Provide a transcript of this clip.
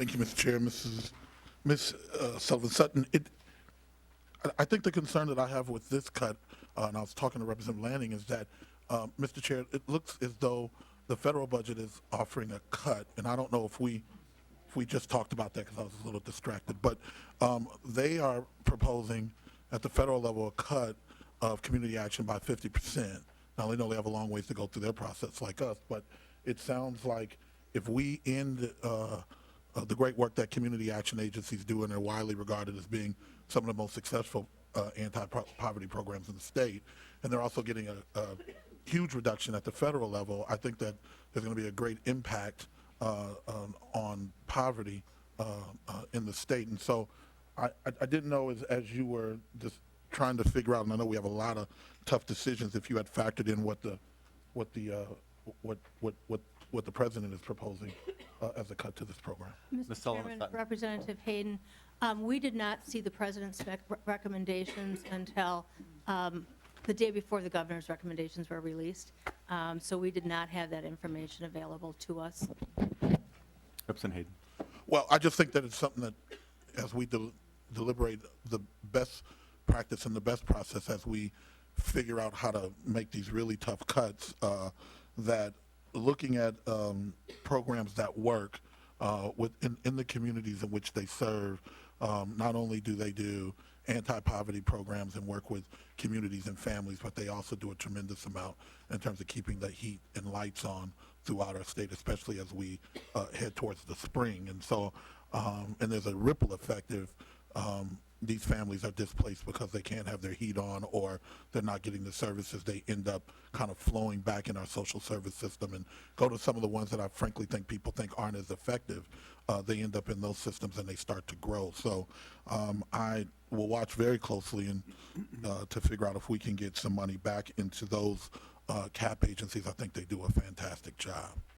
Thank you, Mr. Chair. Ms. Sullivan Sutton, I think the concern that I have with this cut, and I was talking to Representative Lanning, is that, Mr. Chair, it looks as though the federal budget is offering a cut, and I don't know if we just talked about that because I was a little distracted, but they are proposing at the federal level a cut of community action by 50%. Now, they know they have a long ways to go through their process like us, but it sounds like if we end the great work that community action agencies do, and they're widely regarded as being some of the most successful anti-poverty programs in the state, and they're also getting a huge reduction at the federal level, I think that there's going to be a great impact on poverty in the state. And so I didn't know as you were just trying to figure out, and I know we have a lot of tough decisions, if you had factored in what the president is proposing as a cut to this program. Mr. Sullivan Chairman, Sutton. Representative Hayden, we did not see the president's recommendations until the day before the governor's recommendations were released. So we did not have that information available to us. Representative Hayden. Well, I just think that it's something that, as we deliberate the best practice and the best process, as we figure out how to make these really tough cuts, that looking at programs that work in the communities in which they serve, not only do they do anti-poverty programs and work with communities and families, but they also do a tremendous amount in terms of keeping the heat and lights on throughout our state, especially as we head towards the spring. And so, and there's a ripple effect if these families are displaced because they can't have their heat on or they're not getting the services. They end up kind of flowing back in our social service system and go to some of the ones that I frankly think people think aren't as effective. They end up in those systems and they start to grow. So I will watch very closely and to figure out if we can get some money back into those CAP agencies. I think they do a fantastic job.